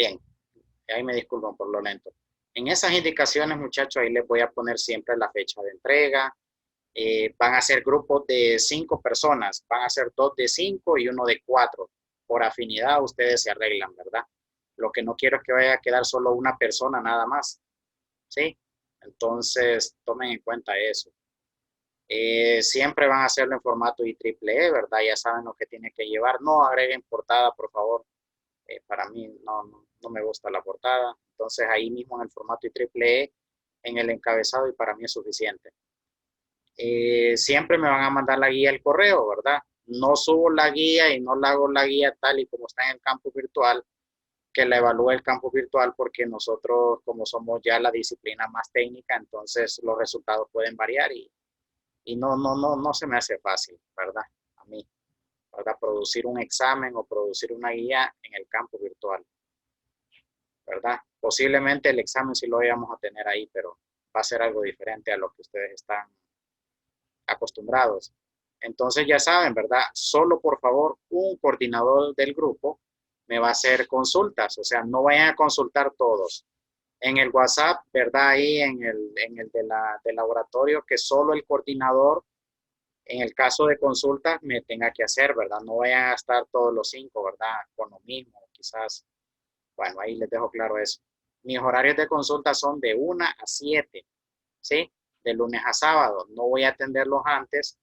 Bien, ahí me disculpan por lo lento. En esas indicaciones, muchachos, ahí les voy a poner siempre la fecha de entrega. Van a ser grupos de 5 personas, van a ser 2 de 5 y uno de 4. Por afinidad ustedes se arreglan, ¿verdad? Lo que no quiero es que vaya a quedar solo una persona nada más, ¿sí? Entonces, tomen en cuenta eso. Siempre van a hacerlo en formato IEEE, ¿verdad? Ya saben lo que tiene que llevar. No agreguen portada, por favor. Para mí no me gusta la portada. Entonces, ahí mismo en el formato IEEE, en el encabezado, y para mí es suficiente. Siempre me van a mandar la guía al correo, ¿verdad? No subo la guía y no la hago la guía tal y como está en el campo virtual, que la evalúe el campo virtual, porque nosotros, como somos ya la disciplina más técnica, entonces los resultados pueden variar y no se me hace fácil, ¿verdad? A mí, ¿verdad? Producir un examen o producir una guía en el campo virtual, ¿verdad? Posiblemente el examen sí lo vayamos a tener ahí, pero va a ser algo diferente a lo que ustedes están acostumbrados. Entonces ya saben, ¿verdad? Solo por favor un coordinador del grupo me va a hacer consultas, o sea, no vayan a consultar todos. En el WhatsApp, ¿verdad? Ahí en el del laboratorio, que solo el coordinador, en el caso de consultas, me tenga que hacer, ¿verdad? No vayan a estar todos los 5, ¿verdad? Con lo mismo, quizás. Bueno, ahí les dejo claro eso. Mis horarios de consulta son de 1 a 7, ¿sí? De lunes a sábado. No voy a atenderlos antes,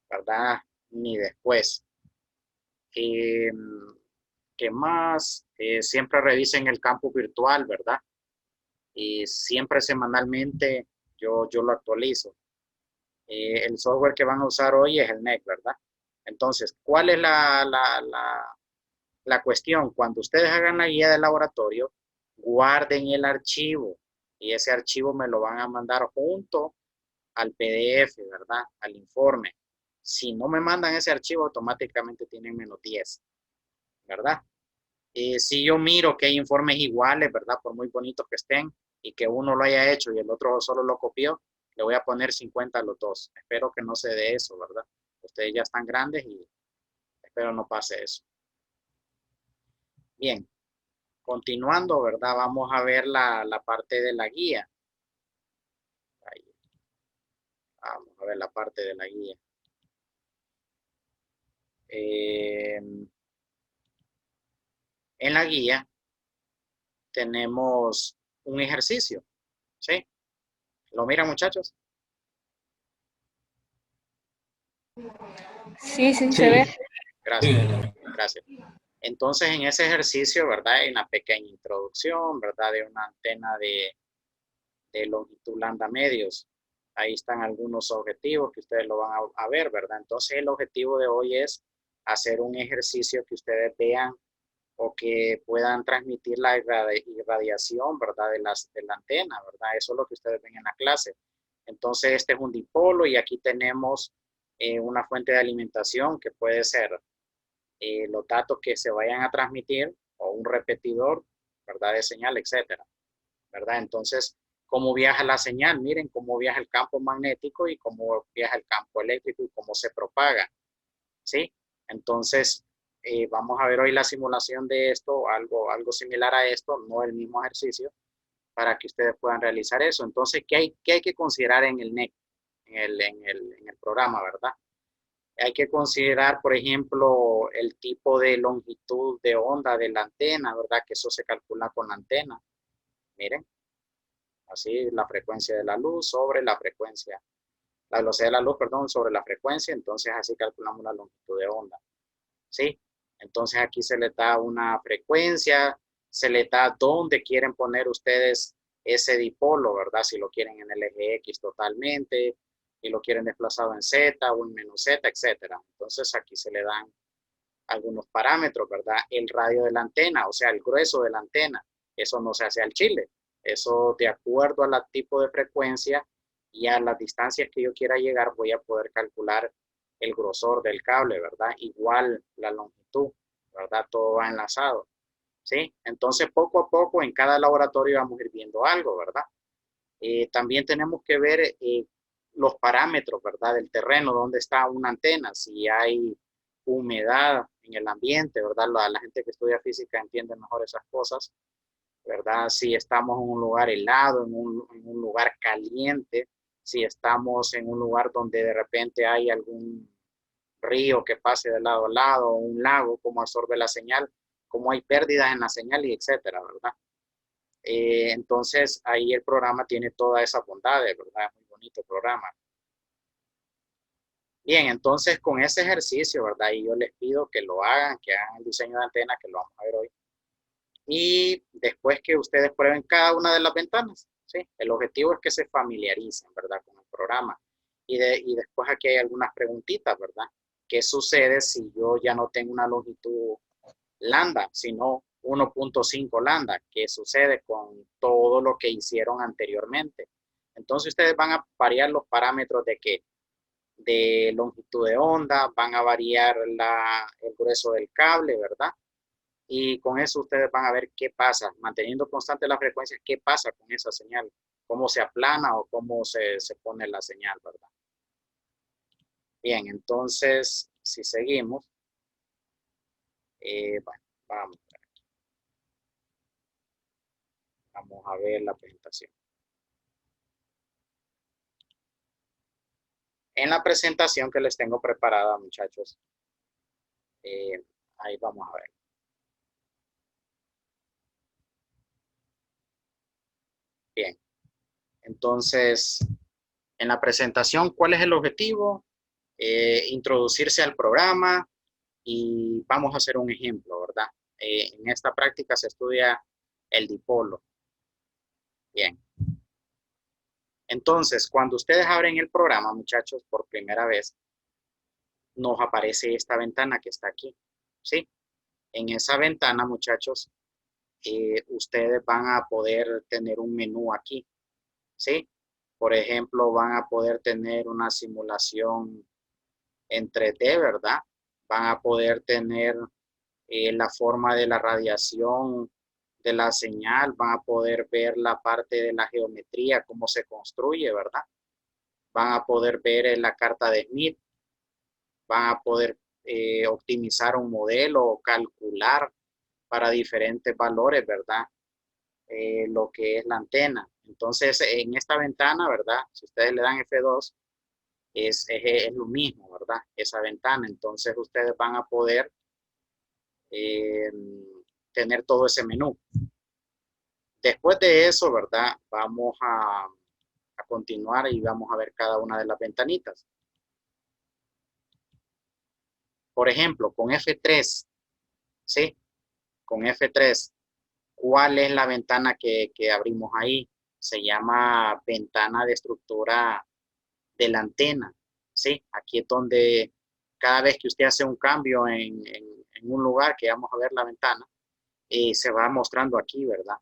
¿verdad? Ni después. Eh, ¿Qué más? Siempre revisen el campo virtual, ¿verdad? Y siempre semanalmente yo lo actualizo. El software que van a usar hoy es el NEC, ¿verdad? Entonces, ¿cuál es la cuestión? Cuando ustedes hagan la guía del laboratorio, guarden el archivo y ese archivo me lo van a mandar junto al PDF, ¿verdad? Al informe. Si no me mandan ese archivo, automáticamente tienen -10, ¿verdad? Si yo miro que hay informes iguales, ¿verdad? Por muy bonitos que estén y que uno lo haya hecho y el otro solo lo copió, le voy a poner 50 a los dos. Espero que no se dé eso, ¿verdad? Ustedes ya están grandes y espero no pase eso. Bien, continuando, ¿verdad? Vamos a ver la parte de la guía. Ahí, vamos a ver la parte de la guía. En la guía tenemos un ejercicio, ¿sí? ¿Lo miran, muchachos? Sí, sí, se ve. Sí, Gracias, gracias. Entonces, en ese ejercicio, ¿verdad? Hay una pequeña introducción, ¿verdad? De una antena de longitud lambda medios. Ahí están algunos objetivos que ustedes lo van a ver, ¿verdad? Entonces, el objetivo de hoy es hacer un ejercicio que ustedes vean o que puedan transmitir la irradiación, ¿verdad? De la antena, ¿verdad? Eso es lo que ustedes ven en la clase. Entonces, este es un dipolo y aquí tenemos una fuente de alimentación que puede ser los datos que se vayan a transmitir o un repetidor, ¿verdad? De señal, etcétera, ¿verdad? Entonces, ¿cómo viaja la señal? Miren cómo viaja el campo magnético y cómo viaja el campo eléctrico y cómo se propaga, ¿sí? Entonces, vamos a ver hoy la simulación de esto, algo similar a esto, no el mismo ejercicio, para que ustedes puedan realizar eso. Entonces, qué hay que considerar en el NEC, en el programa, ¿verdad? Hay que considerar, por ejemplo, el tipo de longitud de onda de la antena, ¿verdad? Que eso se calcula con la antena. Miren, así la frecuencia de la luz sobre la frecuencia, la velocidad de la luz, perdón, sobre la frecuencia, entonces así calculamos la longitud de onda, ¿sí? Entonces aquí se les da una frecuencia, se les da dónde quieren poner ustedes ese dipolo, ¿verdad? Si lo quieren en el eje X totalmente, y lo quieren desplazado en Z o en menos Z, etcétera. Entonces aquí se le dan algunos parámetros, ¿verdad? El radio de la antena, o sea, el grueso de la antena, eso no se hace al chile. Eso de acuerdo al tipo de frecuencia y a las distancias que yo quiera llegar, voy a poder calcular el grosor del cable, ¿verdad? Igual la longitud, ¿verdad? Todo va enlazado, ¿sí? Entonces, poco a poco en cada laboratorio vamos a ir viendo algo, ¿verdad? También tenemos que ver los parámetros, ¿verdad? Del terreno, dónde está una antena, si hay humedad en el ambiente, ¿verdad? La gente que estudia física entiende mejor esas cosas. ¿verdad? Si estamos en un lugar helado, en un lugar caliente, si estamos en un lugar donde de repente hay algún río que pase de lado a lado, o un lago, cómo absorbe la señal, cómo hay pérdidas en la señal y etcétera, ¿verdad? Entonces ahí el programa tiene todas esas bondades, ¿verdad? Es muy bonito el programa. Bien, entonces con ese ejercicio, ¿verdad? Y yo les pido que hagan el diseño de antena, que lo vamos a ver hoy. Y después que ustedes prueben cada una de las ventanas, ¿sí? El objetivo es que se familiaricen, ¿verdad? Con el programa. Y después aquí hay algunas preguntitas, ¿verdad? ¿Qué sucede si yo ya no tengo una longitud lambda, sino 1.5 lambda? ¿Qué sucede con todo lo que hicieron anteriormente? Entonces ustedes van a variar los parámetros de qué? De longitud de onda, van a variar el grueso del cable, ¿verdad? Y con eso ustedes van a ver qué pasa, manteniendo constante la frecuencia, qué pasa con esa señal, cómo se aplana o cómo se pone la señal, ¿verdad? Bien, entonces, si seguimos, bueno, vamos, vamos a ver la presentación. En la presentación que les tengo preparada, muchachos, eh, ahí vamos a ver. Bien, entonces, en la presentación, ¿cuál es el objetivo? Introducirse al programa y vamos a hacer un ejemplo, ¿verdad? En esta práctica se estudia el dipolo. Bien. Entonces, cuando ustedes abren el programa, muchachos, por primera vez, nos aparece esta ventana que está aquí, ¿sí? En esa ventana, muchachos, ustedes van a poder tener un menú aquí, ¿sí? Por ejemplo, van a poder tener una simulación en 3D, ¿verdad? Van a poder tener la forma de la radiación de la señal, van a poder ver la parte de la geometría, cómo se construye, ¿verdad? Van a poder ver la carta de Smith, van a poder optimizar un modelo o calcular para diferentes valores, ¿verdad? Lo que es la antena. Entonces, en esta ventana, ¿verdad? Si ustedes le dan F2, es lo mismo, ¿verdad? Esa ventana. Entonces, ustedes van a poder eh, tener todo ese menú. Después de eso, ¿verdad? Vamos a continuar y vamos a ver cada una de las ventanitas. Por ejemplo, con F3, ¿sí? Con F3, ¿cuál es la ventana que abrimos ahí? Se llama ventana de estructura de la antena, ¿sí? Aquí es donde cada vez que usted hace un cambio en un lugar que vamos a ver la ventana, se va mostrando aquí, ¿verdad?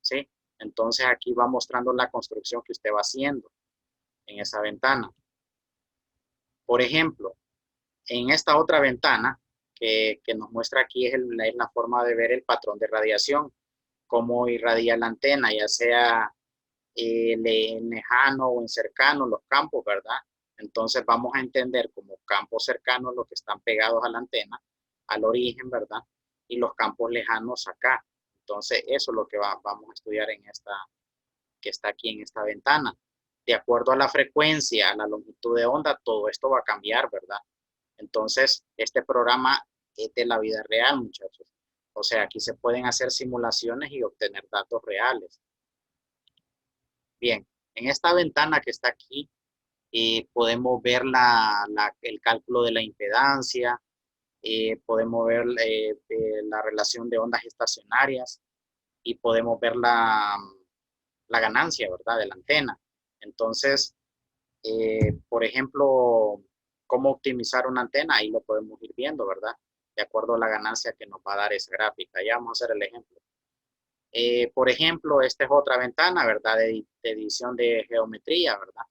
¿Sí? Entonces aquí va mostrando la construcción que usted va haciendo en esa ventana. Por ejemplo, en esta otra ventana que nos muestra aquí es la forma de ver el patrón de radiación, cómo irradia la antena, ya sea en lejano o en cercano los campos, ¿verdad? Entonces vamos a entender como campos cercanos los que están pegados a la antena, al origen, ¿verdad? Y los campos lejanos acá. Entonces eso es lo que vamos a estudiar en esta, que está aquí en esta ventana. De acuerdo a la frecuencia, a la longitud de onda, todo esto va a cambiar, ¿verdad? Entonces, este programa es de la vida real, muchachos. O sea, aquí se pueden hacer simulaciones y obtener datos reales. Bien, en esta ventana que está aquí, podemos ver el cálculo de la impedancia, podemos ver la relación de ondas estacionarias y podemos ver la ganancia, ¿verdad? De la antena. Entonces, por ejemplo, cómo optimizar una antena, ahí lo podemos ir viendo, ¿verdad? De acuerdo a la ganancia que nos va a dar esa gráfica. Ya vamos a hacer el ejemplo. Por ejemplo, esta es otra ventana, ¿verdad? De edición de geometría, ¿verdad?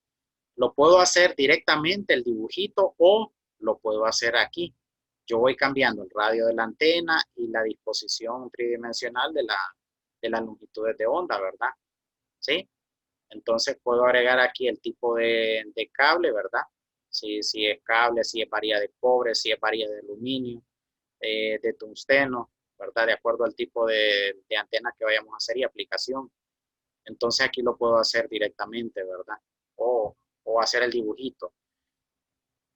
Lo puedo hacer directamente el dibujito o lo puedo hacer aquí. Yo voy cambiando el radio de la antena y la disposición tridimensional de las longitudes de onda, ¿verdad? ¿Sí? Entonces puedo agregar aquí el tipo de cable, ¿verdad? Si es cable, si es varía de cobre, si es varía de aluminio, de tungsteno. ¿verdad? De acuerdo al tipo de antena que vayamos a hacer y aplicación. Entonces aquí lo puedo hacer directamente, ¿verdad? O hacer el dibujito.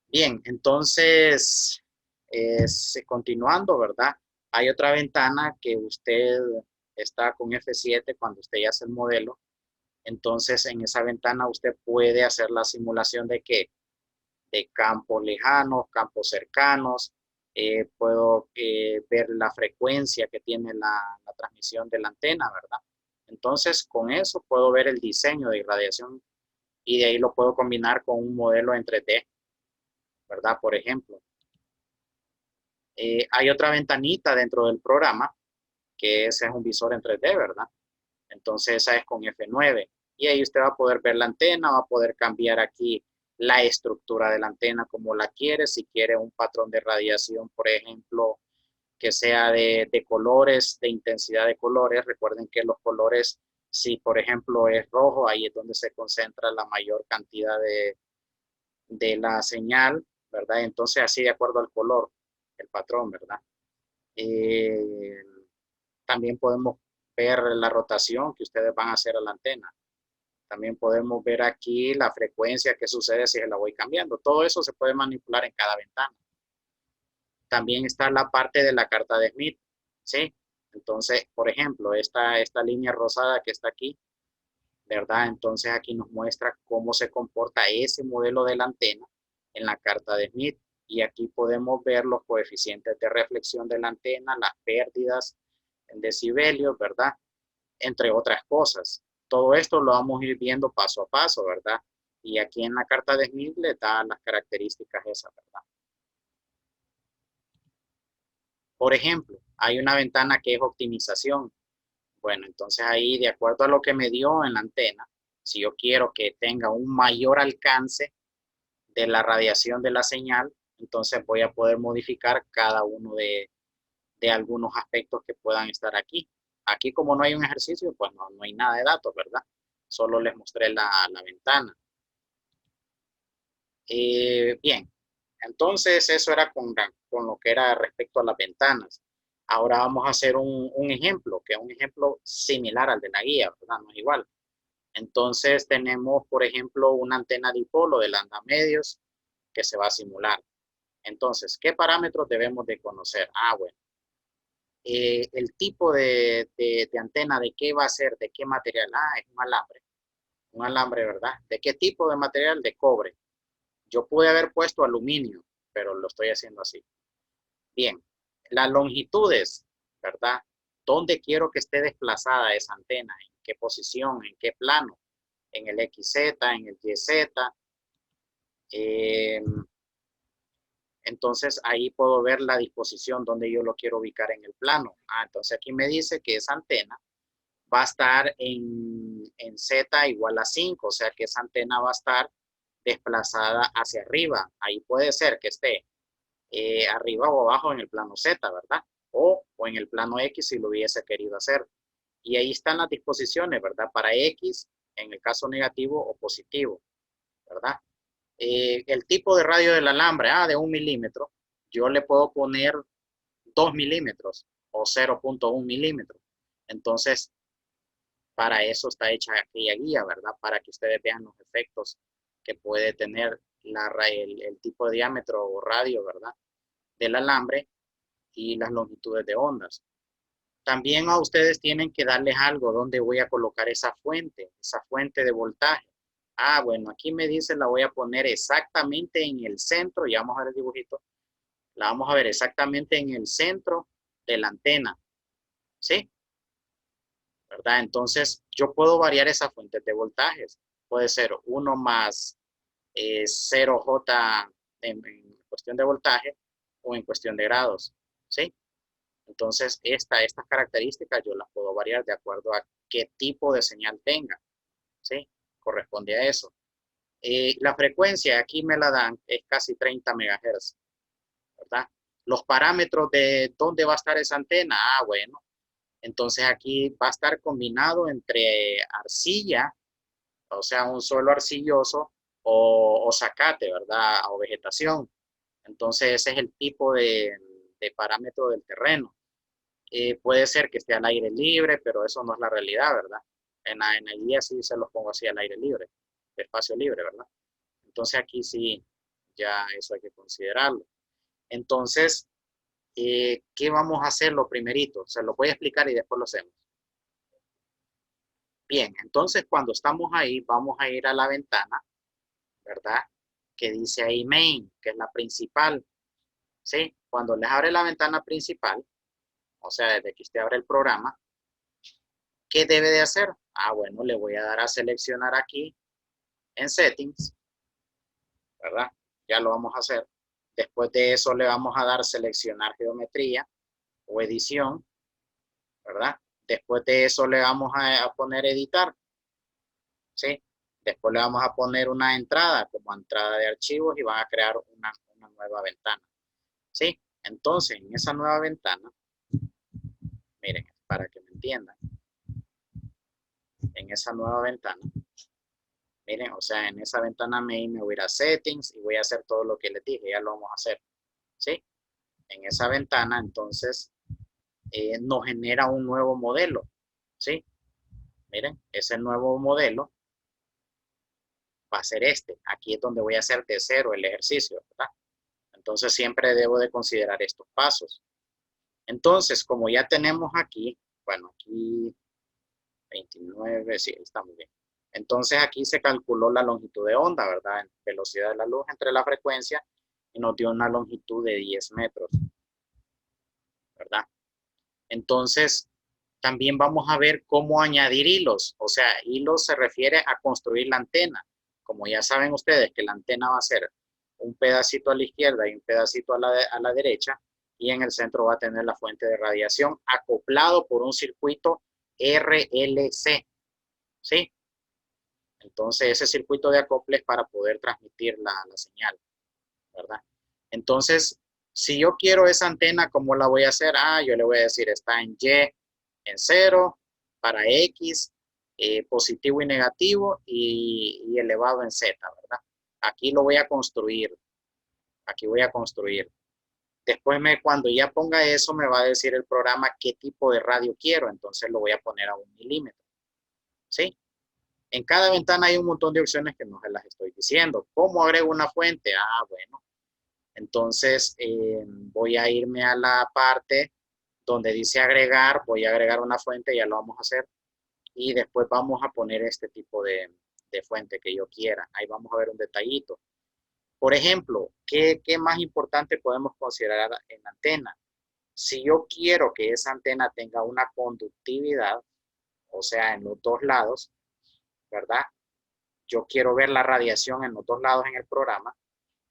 Bien, entonces, continuando, ¿verdad? Hay otra ventana que usted está con F7 cuando usted ya hace el modelo. Entonces, en esa ventana usted puede hacer la simulación de qué? De campos lejanos, campos cercanos. Puedo ver la frecuencia que tiene la transmisión de la antena, ¿verdad? Entonces, con eso puedo ver el diseño de irradiación y de ahí lo puedo combinar con un modelo en 3D, ¿verdad? Por ejemplo. Hay otra ventanita dentro del programa, que ese es un visor en 3D, ¿verdad? Entonces esa es con F9. Y ahí usted va a poder ver la antena, va a poder cambiar aquí la estructura de la antena como la quiere. Si quiere un patrón de radiación, por ejemplo, que sea de colores, de intensidad de colores. Recuerden que los colores, si por ejemplo es rojo, ahí es donde se concentra la mayor cantidad de la señal, ¿verdad? Entonces así de acuerdo al color, el patrón, ¿verdad? Eh, También podemos ver la rotación que ustedes van a hacer a la antena. También podemos ver aquí la frecuencia que sucede si la voy cambiando. Todo eso se puede manipular en cada ventana. También está la parte de la carta de Smith, ¿sí? Entonces, por ejemplo, esta línea rosada que está aquí, ¿verdad? Entonces aquí nos muestra cómo se comporta ese modelo de la antena en la carta de Smith. Y aquí podemos ver los coeficientes de reflexión de la antena, las pérdidas en decibelios, ¿verdad? Entre otras cosas. Todo esto lo vamos a ir viendo paso a paso, ¿verdad? Y aquí en la carta de Smith le da las características esas, ¿verdad? Por ejemplo, hay una ventana que es optimización. Bueno, entonces ahí, de acuerdo a lo que me dio en la antena, si yo quiero que tenga un mayor alcance de la radiación de la señal, entonces voy a poder modificar cada uno de algunos aspectos que puedan estar aquí. Aquí como no hay un ejercicio, pues no hay nada de datos, ¿verdad? Solo les mostré la ventana. Bien, entonces eso era con lo que era respecto a las ventanas. Ahora vamos a hacer un ejemplo, que es un ejemplo similar al de la guía, ¿verdad? No es igual. Entonces tenemos, por ejemplo, una antena dipolo de lambda medios que se va a simular. Entonces, ¿qué parámetros debemos de conocer? Bueno, el tipo de antena, de qué va a ser, de qué material. Es un alambre, ¿verdad? ¿De qué tipo de material? De cobre. Yo pude haber puesto aluminio, pero lo estoy haciendo así. Bien, las longitudes, ¿verdad? ¿Dónde quiero que esté desplazada esa antena? ¿En qué posición? ¿En qué plano? ¿En el XZ? ¿En el YZ? Eh, entonces ahí puedo ver la disposición donde yo lo quiero ubicar en el plano. Entonces aquí me dice que esa antena va a estar en Z igual a 5, o sea que esa antena va a estar desplazada hacia arriba. Ahí puede ser que esté arriba o abajo en el plano Z, ¿verdad? O en el plano X si lo hubiese querido hacer. Y ahí están las disposiciones, ¿verdad? Para X, en el caso negativo o positivo, ¿verdad? El tipo de radio del alambre, de 1 milímetro, yo le puedo poner 2 milímetros o 0.1 milímetros. Entonces, para eso está hecha aquella guía, ¿verdad? Para que ustedes vean los efectos que puede tener el tipo de diámetro o radio, ¿verdad? Del alambre y las longitudes de ondas. También a ustedes tienen que darles algo donde voy a colocar esa fuente de voltaje. Bueno, aquí me dice la voy a poner exactamente en el centro, ya vamos a ver el dibujito, la vamos a ver exactamente en el centro de la antena, ¿sí? ¿Verdad? Entonces, yo puedo variar esas fuentes de voltajes. Puede ser 1 más 0J en cuestión de voltaje o en cuestión de grados, ¿sí? Entonces, estas características yo las puedo variar de acuerdo a qué tipo de señal tenga, ¿sí? Corresponde a eso. La frecuencia, aquí me la dan, es casi 30 MHz, ¿verdad? Los parámetros de dónde va a estar esa antena, bueno, entonces aquí va a estar combinado entre arcilla, o sea, un suelo arcilloso o zacate, ¿verdad? O vegetación. Entonces ese es el tipo de parámetro del terreno. Puede ser que esté al aire libre, pero eso no es la realidad, ¿verdad? En el día sí se los pongo así al aire libre, espacio libre, ¿verdad? Entonces aquí sí, ya eso hay que considerarlo. Entonces, ¿qué vamos a hacer lo primerito? Se lo voy a explicar y después lo hacemos. Bien, entonces cuando estamos ahí, vamos a ir a la ventana, ¿verdad? Que dice ahí main, que es la principal, ¿sí? Cuando les abre la ventana principal, o sea, desde que usted abre el programa, ¿qué debe de hacer? Ah, bueno, le voy a dar a seleccionar aquí en settings, ¿verdad? Ya lo vamos a hacer. Después de eso le vamos a dar seleccionar geometría o edición, ¿verdad? Después de eso le vamos a poner editar, ¿sí? Después le vamos a poner una entrada como entrada de archivos y van a crear una nueva ventana, ¿sí? Entonces, en esa nueva ventana, miren, para que me entiendan, en esa nueva ventana, miren, o sea, en esa ventana me voy a ir a settings y voy a hacer todo lo que les dije, ya lo vamos a hacer, ¿sí? En esa ventana, entonces, nos genera un nuevo modelo, ¿sí? Miren, ese nuevo modelo va a ser este. Aquí es donde voy a hacer de cero el ejercicio, ¿verdad? Entonces siempre debo de considerar estos pasos. Entonces, como ya tenemos aquí, bueno, aquí 29, sí, está muy bien. Entonces aquí se calculó la longitud de onda, ¿verdad? En velocidad de la luz entre la frecuencia y nos dio una longitud de 10 metros, ¿verdad? Entonces, también vamos a ver cómo añadir hilos. O sea, hilos se refiere a construir la antena. Como ya saben ustedes que la antena va a ser un pedacito a la izquierda y un pedacito a la derecha, y en el centro va a tener la fuente de radiación acoplado por un circuito RLC, ¿sí? Entonces, ese circuito de acople es para poder transmitir la señal, ¿verdad? Entonces, si yo quiero esa antena, ¿cómo la voy a hacer? Ah, yo le voy a decir, está en Y, en 0, para X, positivo y negativo, y elevado en Z, ¿verdad? Aquí lo voy a construir. Aquí voy a construir. Después, cuando ya ponga eso, me va a decir el programa qué tipo de radio quiero. Entonces lo voy a poner a 1 milímetro. ¿Sí? En cada ventana hay un montón de opciones que no se las estoy diciendo. ¿Cómo agrego una fuente? Ah, bueno. Entonces, voy a irme a la parte donde dice agregar, voy a agregar una fuente, ya lo vamos a hacer, y después vamos a poner este tipo de fuente que yo quiera. Ahí vamos a ver un detallito. Por ejemplo, ¿qué más importante podemos considerar en la antena? Si yo quiero que esa antena tenga una conductividad, o sea, en los dos lados, ¿verdad? Yo quiero ver la radiación en los dos lados en el programa,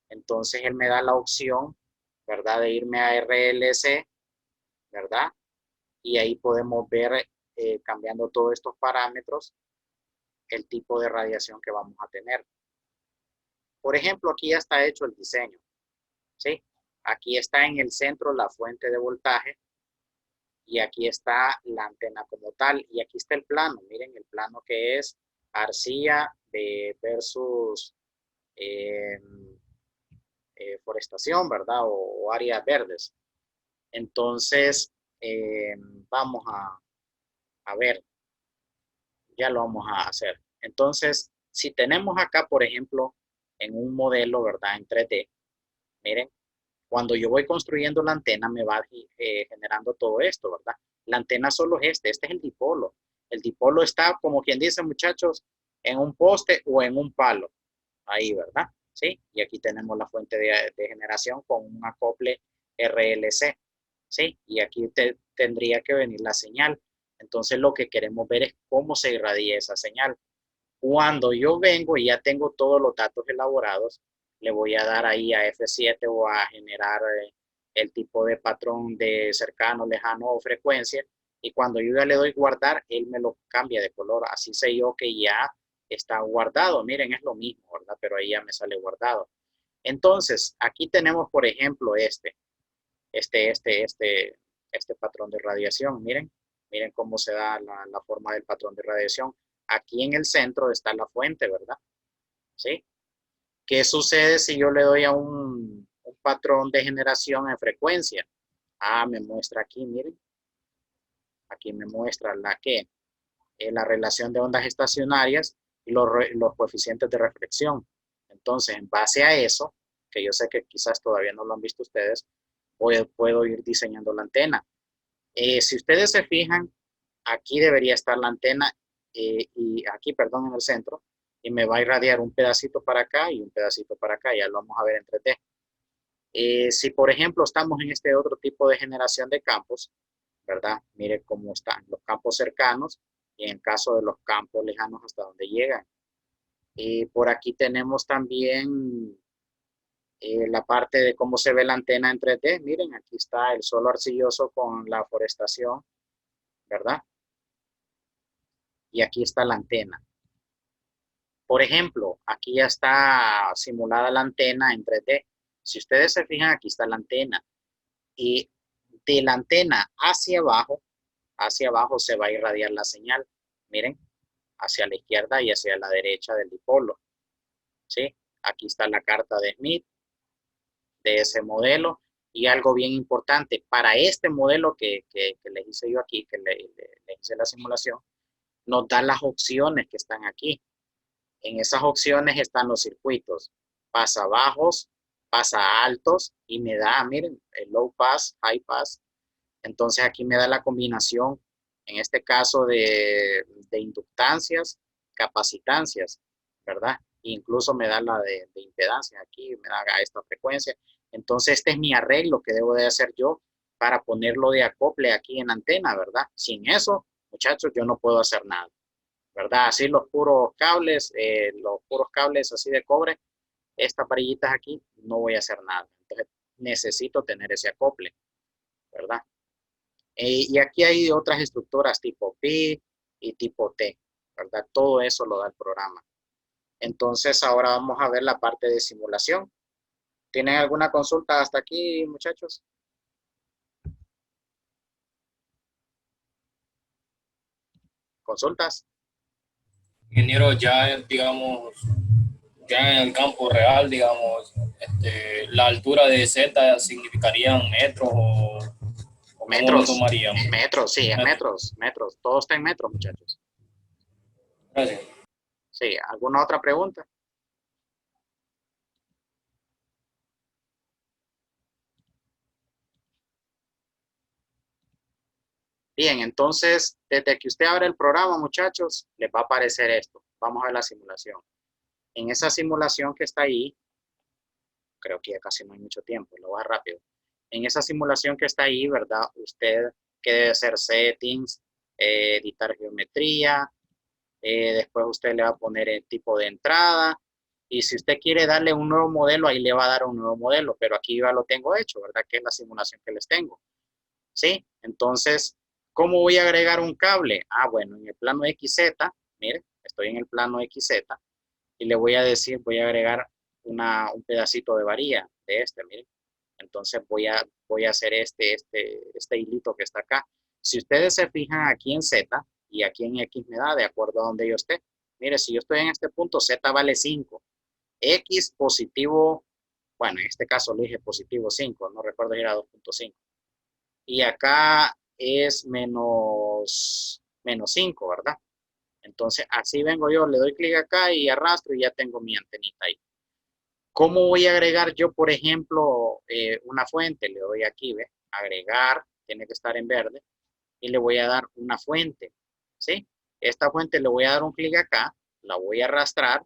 entonces él me da la opción, ¿verdad? De irme a RLC, ¿verdad? Y ahí podemos ver, cambiando todos estos parámetros, el tipo de radiación que vamos a tener. Por ejemplo, aquí ya está hecho el diseño, ¿sí? Aquí está en el centro la fuente de voltaje y aquí está la antena como tal y aquí está el plano. Miren el plano que es arcilla versus eh, forestación, ¿verdad? O áreas verdes. Entonces, eh, vamos a ver, ya lo vamos a hacer. Entonces, si tenemos acá, por ejemplo, en un modelo, ¿verdad? En 3D, miren, cuando yo voy construyendo la antena me va generando todo esto, ¿verdad? La antena solo es este es el dipolo. El dipolo está, como quien dice, muchachos, en un poste o en un palo, ahí, ¿verdad? ¿Sí? Y aquí tenemos la fuente de generación con un acople RLC, ¿sí? Y aquí tendría que venir la señal. Entonces lo que queremos ver es cómo se irradia esa señal. Cuando yo vengo y ya tengo todos los datos elaborados, le voy a dar ahí a F7 o a generar el tipo de patrón de cercano, lejano o frecuencia. Y cuando yo ya le doy guardar, él me lo cambia de color. Así sé yo que ya está guardado. Miren, es lo mismo, ¿verdad? Pero ahí ya me sale guardado. Entonces, aquí tenemos, por ejemplo, este patrón de radiación. Miren cómo se da la forma del patrón de radiación. Aquí en el centro está la fuente, ¿verdad? ¿Sí? ¿Qué sucede si yo le doy a un patrón de generación en frecuencia? Ah, me muestra aquí, miren. Aquí me muestra la relación de ondas estacionarias y los coeficientes de reflexión. Entonces, en base a eso, que yo sé que quizás todavía no lo han visto ustedes, puedo ir diseñando la antena. Si ustedes se fijan, aquí debería estar la antena y aquí, perdón, en el centro, y me va a irradiar un pedacito para acá y un pedacito para acá, ya lo vamos a ver en 3D. Si, por ejemplo, estamos en este otro tipo de generación de campos, ¿verdad? Mire cómo están los campos cercanos y en el caso de los campos lejanos hasta donde llegan. Por aquí tenemos también la parte de cómo se ve la antena en 3D. Miren, aquí está el suelo arcilloso con la forestación, ¿verdad? Y aquí está la antena. Por ejemplo, aquí ya está simulada la antena en 3D. Si ustedes se fijan, aquí está la antena. Y de la antena hacia abajo se va a irradiar la señal. Miren, hacia la izquierda y hacia la derecha del dipolo. ¿Sí? Aquí está la carta de Smith de ese modelo. Y algo bien importante, para este modelo que les hice yo aquí, que le hice la simulación, nos da las opciones que están aquí. En esas opciones están los circuitos, pasa bajos, pasa altos y me da, miren, el low pass, high pass. Entonces aquí me da la combinación, en este caso de inductancias, capacitancias, ¿verdad? Incluso me da la de impedancia, aquí me da a esta frecuencia. Entonces este es mi arreglo que debo de hacer yo para ponerlo de acople aquí en antena, ¿verdad? Sin eso, muchachos, yo no puedo hacer nada, ¿verdad? Así los puros cables así de cobre, estas varillitas aquí, no voy a hacer nada. Entonces necesito tener ese acople, ¿verdad? Y aquí hay otras estructuras tipo Pi y tipo T, ¿verdad? Todo eso lo da el programa. Entonces ahora vamos a ver la parte de simulación. ¿Tienen alguna consulta hasta aquí, muchachos? ¿Consultas? Ingeniero, ya digamos, ya en el campo real, digamos, la altura de Z significarían metros o cómo lo Metros, tomaríamos. metros, sí, en Metros. metros, metros. Todo está en metros, muchachos. Gracias. Sí, ¿alguna otra pregunta? Bien, entonces, desde que usted abre el programa, muchachos, les va a aparecer esto. Vamos a ver la simulación. En esa simulación que está ahí, creo que ya casi no hay mucho tiempo, lo va rápido. En esa simulación que está ahí, ¿verdad? Usted que debe hacer settings, editar geometría, después usted le va a poner el tipo de entrada y si usted quiere darle un nuevo modelo, ahí le va a dar un nuevo modelo, pero aquí ya lo tengo hecho, ¿verdad? Que es la simulación que les tengo. ¿Sí? Entonces, ¿cómo voy a agregar un cable? Ah, bueno, en el plano XZ, mire, estoy en el plano XZ y le voy a decir, voy a agregar un pedacito de varilla de este, mire. Entonces voy a hacer este hilito que está acá. Si ustedes se fijan aquí en Z y aquí en X me da de acuerdo a donde yo esté. Mire, si yo estoy en este punto, Z vale 5. X positivo, bueno, en este caso lo dije positivo 5, no recuerdo si era 2.5. Y acá es menos 5, ¿verdad? Entonces así vengo yo, le doy clic acá y arrastro y ya tengo mi antenita ahí. ¿Cómo voy a agregar yo, por ejemplo, una fuente? Le doy aquí, ¿ve? Agregar, tiene que estar en verde, y le voy a dar una fuente, ¿sí? Esta fuente le voy a dar un clic acá, la voy a arrastrar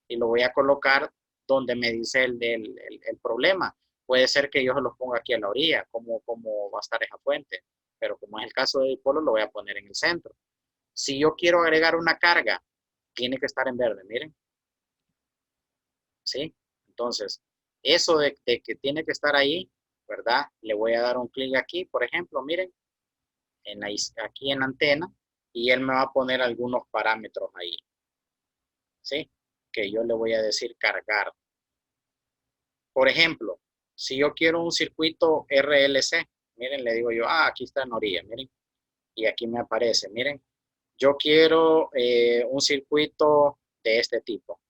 y lo voy a colocar donde me dice el problema. Puede ser que yo se los ponga aquí a la orilla, como va a estar esa fuente, pero como es el caso de dipolo, lo voy a poner en el centro. Si yo quiero agregar una carga, tiene que estar en verde, miren, ¿sí? Entonces, eso de que tiene que estar ahí, ¿verdad? Le voy a dar un clic aquí, por ejemplo, miren, aquí en la antena, y él me va a poner algunos parámetros ahí, ¿sí? Que yo le voy a decir cargar. Por ejemplo, si yo quiero un circuito RLC, miren, le digo yo, aquí está en orilla, miren, y aquí me aparece, miren, yo quiero un circuito de este tipo,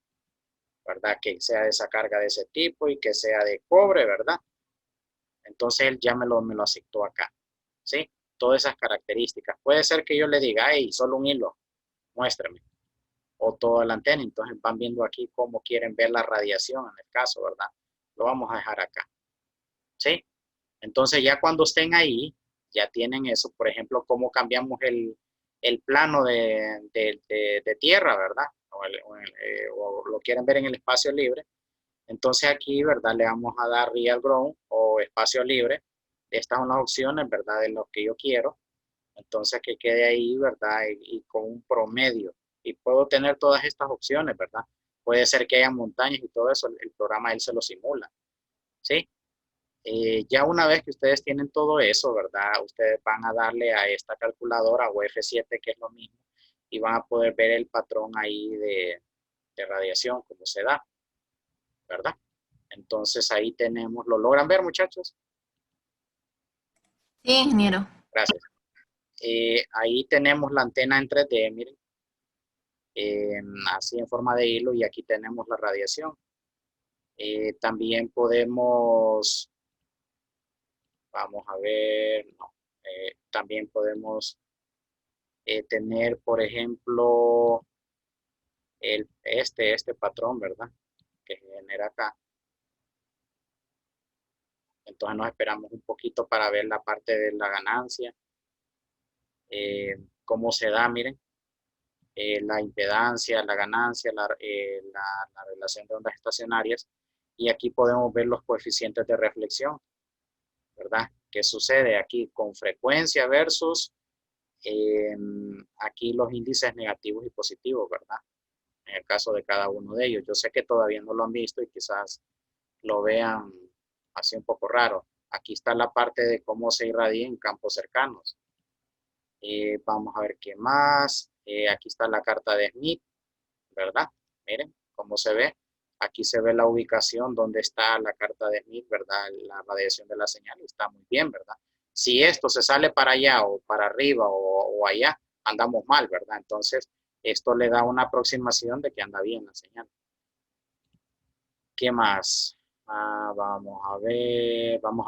¿verdad? Que sea de esa carga de ese tipo y que sea de cobre, ¿verdad? Entonces él ya me lo aceptó acá, ¿sí? todas esas características. Puede ser que yo le diga, hey, solo un hilo, muéstrame, o toda la antena. Entonces van viendo aquí cómo quieren ver la radiación en el caso, ¿verdad? Lo vamos a dejar acá, ¿sí? Entonces ya cuando estén ahí, ya tienen eso, por ejemplo, cómo cambiamos el plano de tierra, ¿verdad? O lo quieren ver en el espacio libre. Entonces aquí, ¿verdad? Le vamos a dar Real Ground o espacio libre. Estas son las opciones, ¿verdad? De lo que yo quiero. Entonces que quede ahí, ¿verdad? Y con un promedio. Y puedo tener todas estas opciones, ¿verdad? Puede ser que haya montañas y todo eso, el programa él se lo simula, ¿sí? Ya una vez que ustedes tienen todo eso, ¿verdad? Ustedes van a darle a esta calculadora o F7, que es lo mismo, y van a poder ver el patrón ahí de radiación, cómo se da, ¿verdad? Entonces ahí tenemos, ¿lo logran ver, muchachos? Sí, ingeniero. Gracias. Ahí tenemos la antena en 3D, miren, así en forma de hilo, y aquí tenemos la radiación. También podemos, vamos a ver, no, también podemos tener, por ejemplo, este patrón, ¿verdad? Que se genera acá. Entonces nos esperamos un poquito para ver la parte de la ganancia. Cómo se da, miren. La impedancia, la ganancia, la relación de ondas estacionarias. Y aquí podemos ver los coeficientes de reflexión, ¿verdad? ¿Qué sucede aquí con frecuencia versus aquí los índices negativos y positivos, ¿verdad? En el caso de cada uno de ellos. Yo sé que todavía no lo han visto y quizás lo vean así un poco raro. Aquí está la parte de cómo se irradia en campos cercanos. Vamos a ver qué más. Aquí está la carta de Smith, ¿verdad? Miren cómo se ve. Aquí se ve la ubicación donde está la carta de Smith, ¿verdad? La radiación de la señal está muy bien, ¿verdad? Si esto se sale para allá o para arriba o allá, andamos mal, ¿verdad? Entonces, esto le da una aproximación de que anda bien la señal. ¿Qué más? Vamos a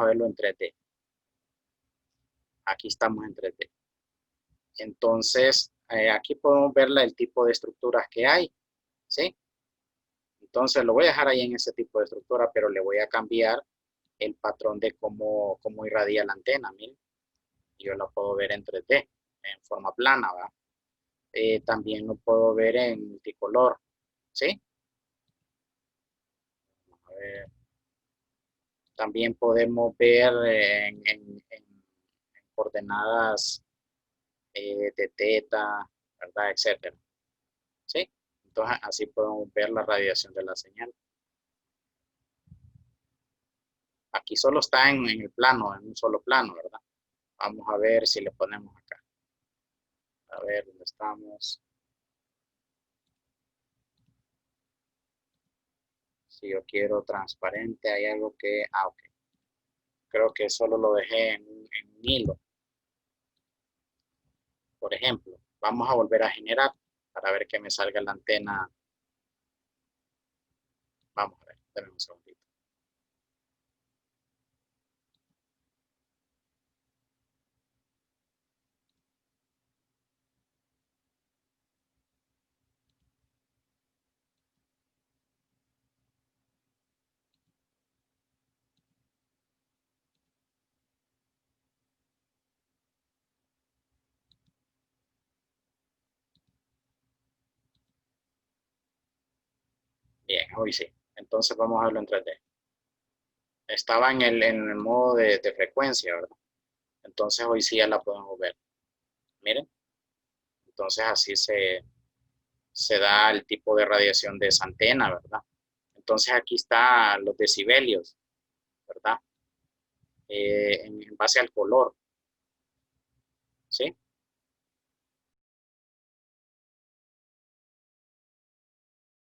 verlo en 3D. Aquí estamos en 3D. Entonces, aquí podemos ver el tipo de estructuras que hay, ¿sí? Entonces, lo voy a dejar ahí en ese tipo de estructura, pero le voy a cambiar el patrón de cómo irradia la antena, miren. Yo lo puedo ver en 3D, en forma plana, ¿verdad? También lo puedo ver en multicolor, ¿sí? Vamos a ver. También podemos ver en coordenadas de teta, ¿verdad? Etcétera. ¿Sí? Entonces, así podemos ver la radiación de la señal. Aquí solo está en el plano, en un solo plano, ¿verdad? Vamos a ver si le ponemos acá. A ver, ¿dónde estamos? Si yo quiero transparente, hay algo que... Ah, ok. Creo que solo lo dejé en un hilo. Por ejemplo, vamos a volver a generar para ver que me salga la antena. Vamos a ver, denme un segundito. Bien, hoy sí. Entonces vamos a verlo en 3D. Estaba en el modo de frecuencia, ¿verdad? Entonces hoy sí ya la podemos ver. Miren. Entonces así se da el tipo de radiación de esa antena, ¿verdad? Entonces aquí están los decibelios, ¿verdad? En base al color.